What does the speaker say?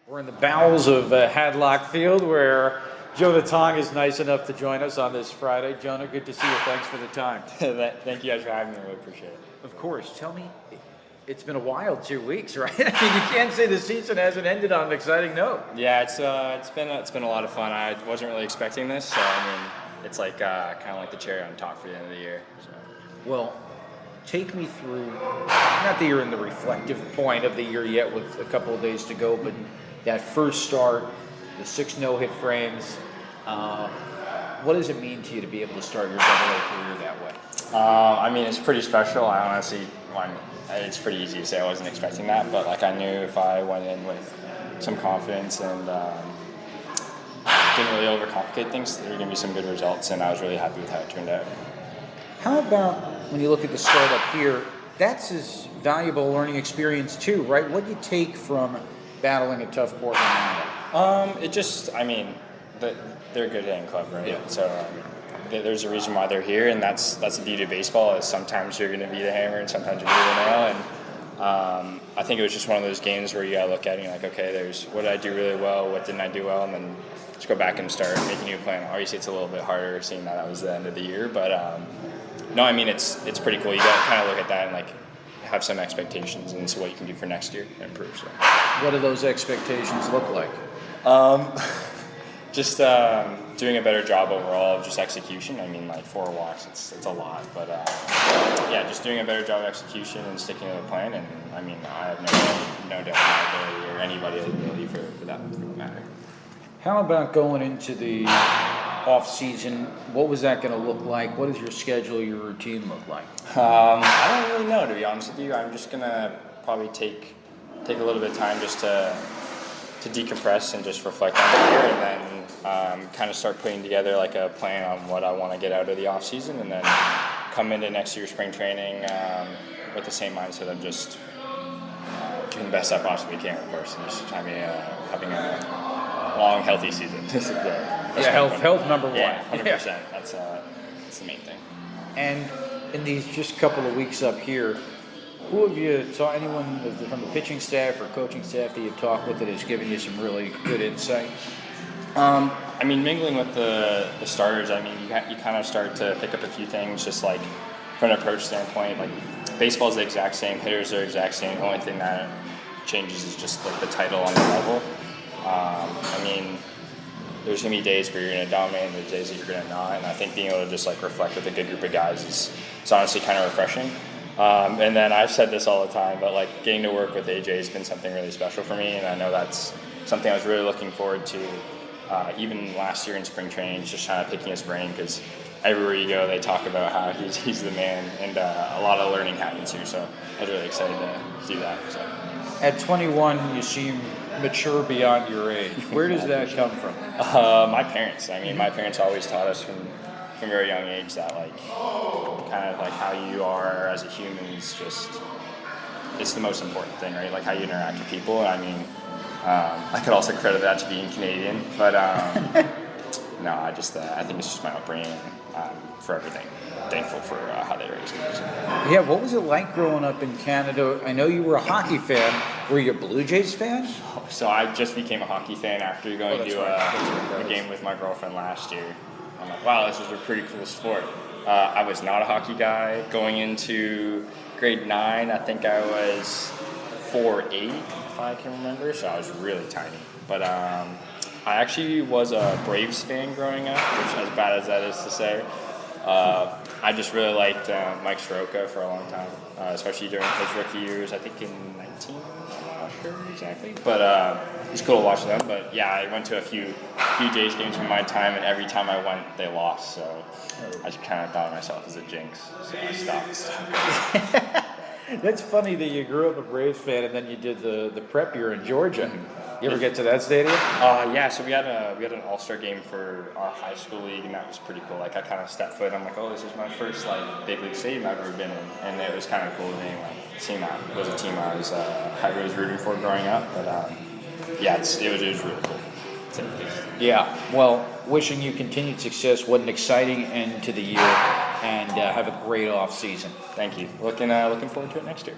We're in the bowels of Hadlock Field where Jonah Tong is nice enough to join us on this Friday. Jonah, good to see you. Thanks for the time. Thank you guys for having me. I really appreciate it. Of course. Tell me, it's been a wild 2 weeks, right? I mean, you can't say the season hasn't ended on an exciting note. Yeah, it's been a lot of fun. I wasn't really expecting this, so I mean, it's like kind of like the cherry on top for the end of the year. So. Well, take me through, not that you're in the reflective point of the year yet with a couple of days to go, but that first start, the 6 no-hit frames, what does it mean to you to be able to start your AA career that way? I mean, it's pretty special. I honestly, it's pretty easy to say I wasn't expecting that, but like I knew if I went in with some confidence and didn't really overcomplicate things, there were going to be some good results, and I was really happy with how it turned out. How about when you look at the startup here, that's as valuable a learning experience too, right? What do you take from battling a tough Portland lineup? They're a good hitting club, right? Yeah. So there's a reason why they're here, and that's the beauty of baseball. Is sometimes you're going to be the hammer, and sometimes you're going to be the nail. And I think it was just one of those games where you got to look at it and you're like, okay, there's what did I do really well, what didn't I do well, and then just go back and start making a new plan. Obviously, it's a little bit harder seeing that was the end of the year, but no, I mean it's pretty cool. You got to kind of look at that and like have some expectations and see what you can do for next year and improve. So. What do those expectations look like? Just doing a better job overall of just execution. I mean, like 4 walks, it's a lot, but yeah, just doing a better job of execution and sticking to the plan. And I mean, I have no doubt in my ability or anybody's ability for that matter. How about going into the off season? What was that going to look like? What does your schedule, your routine look like? I don't really know, to be honest with you. I'm just gonna probably take a little bit of time just to decompress and just reflect on the year, and then kind of start putting together like a plan on what I want to get out of the off season, and then come into next year's spring training with the same mindset of just doing the best I possibly can, of course, and just having a long, healthy season. That's health number one. Yeah, 100%. Yeah. That's the main thing. And in these just couple of weeks up here, who have you saw anyone from the pitching staff or coaching staff that you've talked with that has given you some really good insight? I mean, mingling with the starters, I mean, you kind of start to pick up a few things, just like from an approach standpoint. Like baseball's the exact same, hitters are the exact same. The only thing that changes is just like the title on the level. I mean, there's gonna be days where you're gonna dominate, and there's days that you're gonna not. And I think being able to just like reflect with a good group of guys is honestly kind of refreshing. And then I've said this all the time, but like getting to work with AJ has been something really special for me, and I know that's something I was really looking forward to. Even last year in spring training, just kind of picking his brain, because everywhere you go, they talk about how he's the man, and a lot of learning happens here. So I was really excited to do that. So. At 21, you seem mature beyond your age. Where does that come from? My parents. I mean, my parents always taught us from a very young age that like kind of like how you are as a human is just it's the most important thing, right? Like how you interact with people. I mean, I could also credit that to being Canadian, but no, I think it's just my upbringing for everything. Thankful for how they raised me. So. Yeah, what was it like growing up in Canada? I know you were a hockey fan. Were you a Blue Jays fan? So I just became a hockey fan after going to a game with my girlfriend last year. I'm like, wow, this is a pretty cool sport. I was not a hockey guy. Going into grade 9, I think I was 4'8", if I can remember, so I was really tiny. But I actually was a Braves fan growing up, which as bad as that is to say. I just really liked Mike Soroka for a long time, especially during his rookie years, I think in 19, I'm not sure exactly. But it's cool to watch them. But yeah, I went to a few Jays games from my time, and every time I went, they lost. So I just kind of thought of myself as a jinx, so I stopped. That's funny that you grew up a Braves fan and then you did the prep year in Georgia. You ever get to that stadium? Yeah, so we had an all-star game for our high school league, and that was pretty cool. Like I kind of stepped foot, I'm like, oh, this is my first like big league stadium I've ever been in, and it was kind of cool to me. Like seeing that was a team I was rooting for growing up, but yeah, it was really cool. Yeah, well, wishing you continued success. What an exciting end to the year, and have a great off season. Thank you. Looking forward to it next year.